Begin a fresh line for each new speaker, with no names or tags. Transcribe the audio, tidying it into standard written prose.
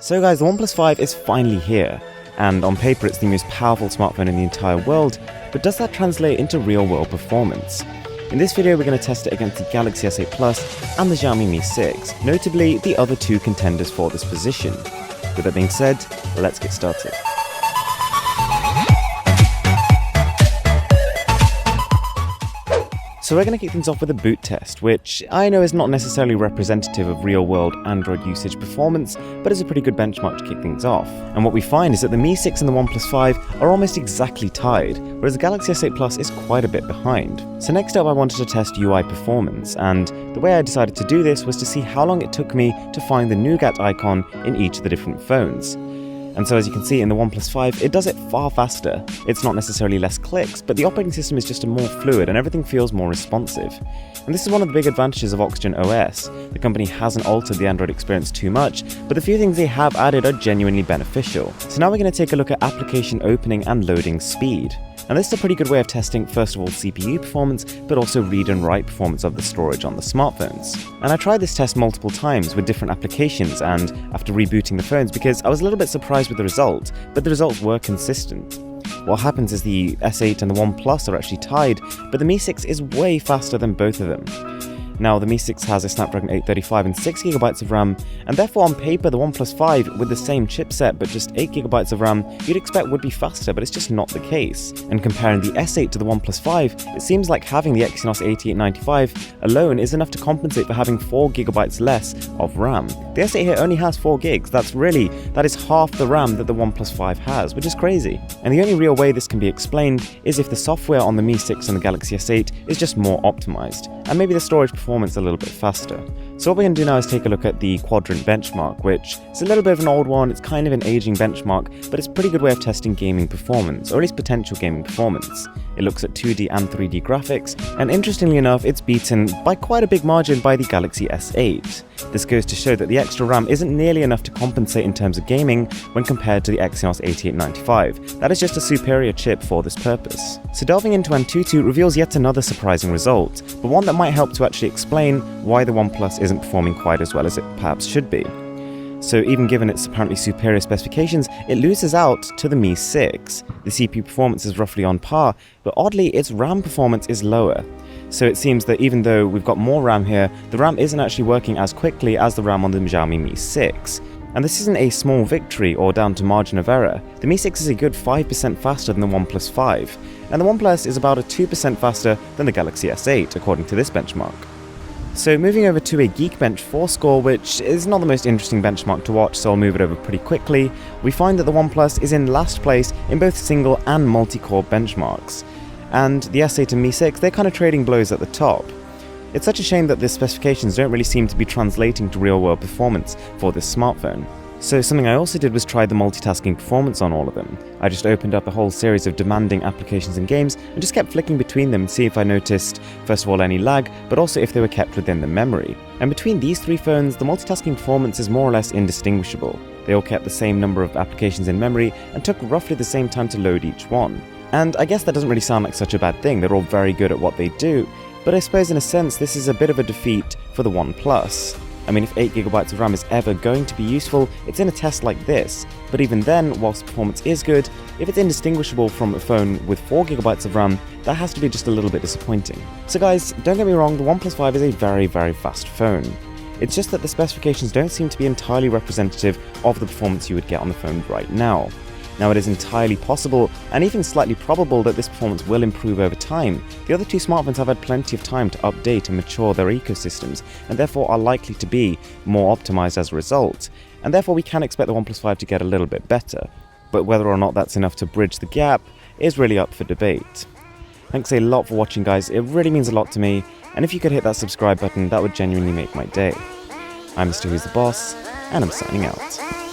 So guys, the OnePlus 5 is finally here, and on paper it's the most powerful smartphone in the entire world, but does that translate into real-world performance? In this video we're going to test it against the Galaxy S8 Plus and the Xiaomi Mi 6, notably the other two contenders for this position. With that being said, let's get started. So we're going to kick things off with a boot test, which I know is not necessarily representative of real-world Android usage performance, but is a pretty good benchmark to kick things off. And what we find is that the Mi 6 and the OnePlus 5 are almost exactly tied, whereas the Galaxy S8 Plus is quite a bit behind. So next up I wanted to test UI performance, and the way I decided to do this was to see how long it took me to find the nougat icon in each of the different phones. And so as you can see in the OnePlus 5, it does it far faster. It's not necessarily less clicks, but the operating system is just more fluid and everything feels more responsive. And this is one of the big advantages of Oxygen OS. The company hasn't altered the Android experience too much, but the few things they have added are genuinely beneficial. So now we're going to take a look at application opening and loading speed. And this is a pretty good way of testing, first of all, CPU performance, but also read and write performance of the storage on the smartphones. And I tried this test multiple times with different applications and after rebooting the phones because I was a little bit surprised with the result, but the results were consistent. What happens is the S8 and the OnePlus are actually tied, but the Mi 6 is way faster than both of them. Now, the Mi 6 has a Snapdragon 835 and 6GB of RAM, and therefore on paper the OnePlus 5 with the same chipset but just 8GB of RAM you'd expect would be faster, but it's just not the case. And comparing the S8 to the OnePlus 5, it seems like having the Exynos 8895 alone is enough to compensate for having 4GB less of RAM. The S8 here only has 4GB, that is half the RAM that the OnePlus 5 has, which is crazy. And the only real way this can be explained is if the software on the Mi 6 and the Galaxy S8 is just more optimized, and maybe the storage performance a little bit faster. So what we're going to do now is take a look at the QUADRANT benchmark, which is a little bit of an old one. It's kind of an aging benchmark, but it's a pretty good way of testing gaming performance, or at least potential gaming performance. It looks at 2D and 3D graphics, and interestingly enough, it's beaten by quite a big margin by the Galaxy S8. This goes to show that the extra RAM isn't nearly enough to compensate in terms of gaming when compared to the Exynos 8895. That is just a superior chip for this purpose. So delving into ANTUTU reveals yet another surprising result, but one that might help to actually explain why the OnePlus isn't performing quite as well as it perhaps should be. So even given its apparently superior specifications, it loses out to the Mi 6. The CPU performance is roughly on par, but oddly its RAM performance is lower. So it seems that even though we've got more RAM here, the RAM isn't actually working as quickly as the RAM on the Xiaomi Mi 6. And this isn't a small victory or down to margin of error. The Mi 6 is a good 5% faster than the OnePlus 5, and the OnePlus is about a 2% faster than the Galaxy S8, according to this benchmark. So moving over to a GEEKBENCH 4 score, which is not the most interesting benchmark to watch, so I'll move it over pretty quickly, we find that the OnePlus is in last place in both single and multi-core benchmarks. And the S8 and Mi 6, they're kind of trading blows at the top. It's such a shame that the specifications don't really seem to be translating to real-world performance for this smartphone. So something I also did was try the multitasking performance on all of them. I just opened up a whole series of demanding applications and games and just kept flicking between them and see if I noticed, first of all, any lag, but also if they were kept within the memory. And between these three phones, the multitasking performance is more or less indistinguishable. They all kept the same number of applications in memory and took roughly the same time to load each one. And I guess that doesn't really sound like such a bad thing, they're all very good at what they do, but I suppose in a sense this is a bit of a defeat for the OnePlus. I mean, if 8GB of RAM is ever going to be useful, it's in a test like this, but even then, whilst performance is good, if it's indistinguishable from a phone with 4GB of RAM, that has to be just a little bit disappointing. So guys, don't get me wrong, the OnePlus 5 is a very, very fast phone. It's just that the specifications don't seem to be entirely representative of the performance you would get on the phone right now. Now, it is entirely possible, and even slightly probable, that this performance will improve over time. The other two smartphones have had plenty of time to update and mature their ecosystems, and therefore are likely to be more optimized as a result. And therefore we can expect the OnePlus 5 to get a little bit better. But whether or not that's enough to bridge the gap is really up for debate. Thanks a lot for watching, guys, it really means a lot to me, and if you could hit that subscribe button, that would genuinely make my day. I'm Mr. Who's the Boss, and I'm signing out.